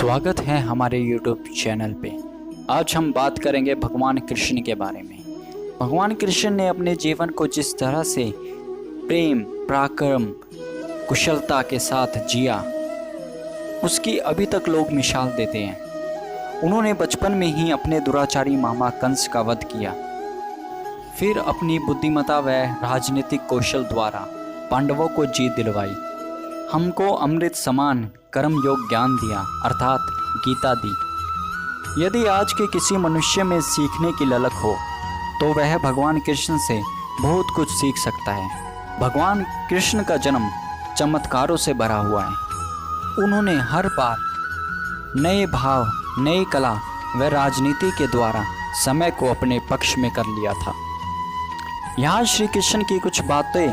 स्वागत है हमारे YouTube चैनल पे। आज हम बात करेंगे भगवान कृष्ण के बारे में। भगवान कृष्ण ने अपने जीवन को जिस तरह से प्रेम, पराक्रम, कुशलता के साथ जिया, उसकी अभी तक लोग मिसाल देते हैं। उन्होंने बचपन में ही अपने दुराचारी मामा कंस का वध किया, फिर अपनी बुद्धिमत्ता व राजनीतिक कौशल द्वारा पांडवों को जीत दिलवाई, हमको अमृत समान कर्म योग ज्ञान दिया अर्थात गीता दी। यदि आज के किसी मनुष्य में सीखने की ललक हो तो वह भगवान कृष्ण से बहुत कुछ सीख सकता है। भगवान कृष्ण का जन्म चमत्कारों से भरा हुआ है। उन्होंने हर बार नए भाव, नई कला व राजनीति के द्वारा समय को अपने पक्ष में कर लिया था। यहाँ श्री कृष्ण की कुछ बातें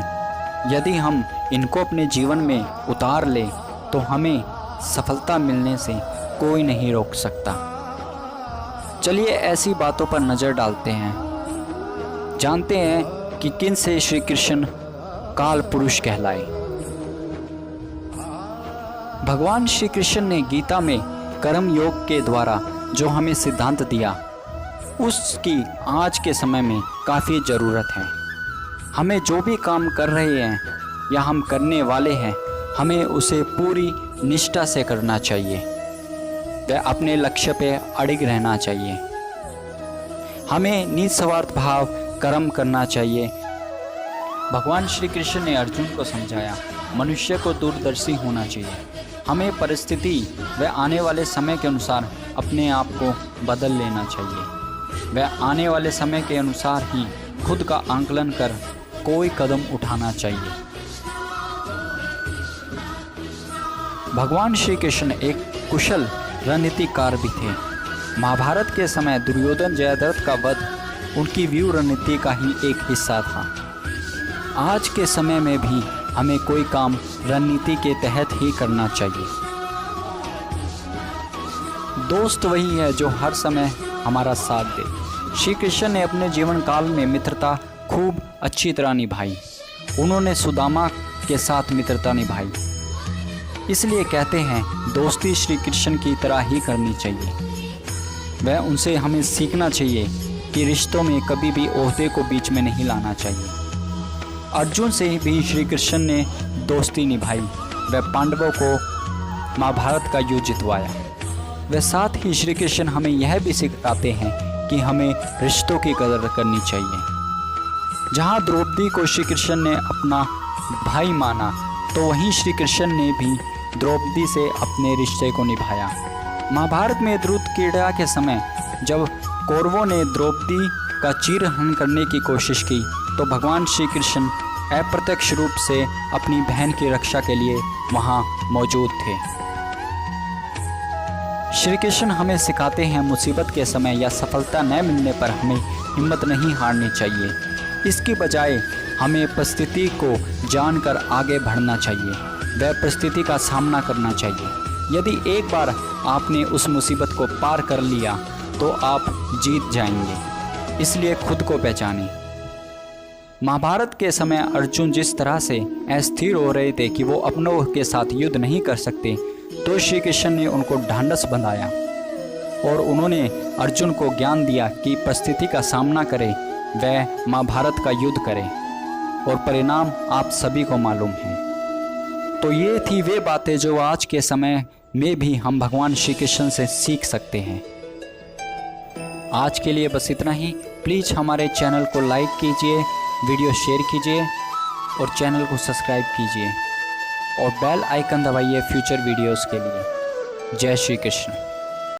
यदि हम इनको अपने जीवन में उतार लें तो हमें सफलता मिलने से कोई नहीं रोक सकता। चलिए ऐसी बातों पर नज़र डालते हैं, जानते हैं कि किन से श्री कृष्ण काल पुरुष कहलाए। भगवान श्री कृष्ण ने गीता में कर्म योग के द्वारा जो हमें सिद्धांत दिया, उसकी आज के समय में काफ़ी ज़रूरत है। हमें जो भी काम कर रहे हैं या हम करने वाले हैं, हमें उसे पूरी निष्ठा से करना चाहिए व अपने लक्ष्य पे अड़िग रहना चाहिए। हमें निस्वार्थ भाव कर्म करना चाहिए। भगवान श्री कृष्ण ने अर्जुन को समझाया, मनुष्य को दूरदर्शी होना चाहिए। हमें परिस्थिति व आने वाले समय के अनुसार अपने आप को बदल लेना चाहिए व आने वाले समय के अनुसार ही खुद का आंकलन कर कोई कदम उठाना चाहिए। भगवान श्री कृष्ण एक कुशल रणनीतिकार भी थे। महाभारत के समय दुर्योधन जयद्रथ का वध उनकी व्यूह रणनीति का ही एक हिस्सा था। आज के समय में भी हमें कोई काम रणनीति के तहत ही करना चाहिए। दोस्त वही है जो हर समय हमारा साथ दे। श्री कृष्ण ने अपने जीवन काल में मित्रता खूब अच्छी तरह निभाई। उन्होंने सुदामा के साथ मित्रता निभाई। इसलिए कहते हैं दोस्ती श्री कृष्ण की तरह ही करनी चाहिए। वह उनसे हमें सीखना चाहिए कि रिश्तों में कभी भी ओहदे को बीच में नहीं लाना चाहिए। अर्जुन से भी श्री कृष्ण ने दोस्ती निभाई। वह पांडवों को महाभारत का युद्ध जितवाया। वह साथ ही श्री कृष्ण हमें यह भी सिखाते हैं कि हमें रिश्तों की कदर करनी चाहिए। जहाँ द्रौपदी को श्री कृष्ण ने अपना भाई माना, तो वहीं श्री कृष्ण ने भी द्रौपदी से अपने रिश्ते को निभाया। महाभारत में द्रुत क्रीड़ा के समय जब कौरवों ने द्रौपदी का चीरहरण करने की कोशिश की, तो भगवान श्री कृष्ण अप्रत्यक्ष रूप से अपनी बहन की रक्षा के लिए वहाँ मौजूद थे। श्री कृष्ण हमें सिखाते हैं मुसीबत के समय या सफलता न मिलने पर हमें हिम्मत नहीं हारनी चाहिए। इसकी बजाय हमें परिस्थिति को जानकर आगे बढ़ना चाहिए, वह परिस्थिति का सामना करना चाहिए। यदि एक बार आपने उस मुसीबत को पार कर लिया तो आप जीत जाएंगे। इसलिए खुद को पहचानें। महाभारत के समय अर्जुन जिस तरह से अस्थिर हो रहे थे कि वो अपनों के साथ युद्ध नहीं कर सकते, तो श्री कृष्ण ने उनको ढांढस बंधाया और उन्होंने अर्जुन को ज्ञान दिया कि परिस्थिति का सामना करें, वह महाभारत का युद्ध करें और परिणाम आप सभी को मालूम है। तो ये थी वे बातें जो आज के समय में भी हम भगवान श्री कृष्ण से सीख सकते हैं। आज के लिए बस इतना ही। प्लीज़ हमारे चैनल को लाइक कीजिए, वीडियो शेयर कीजिए और चैनल को सब्सक्राइब कीजिए और बेल आइकन दबाइए फ्यूचर वीडियोस के लिए। जय श्री कृष्ण।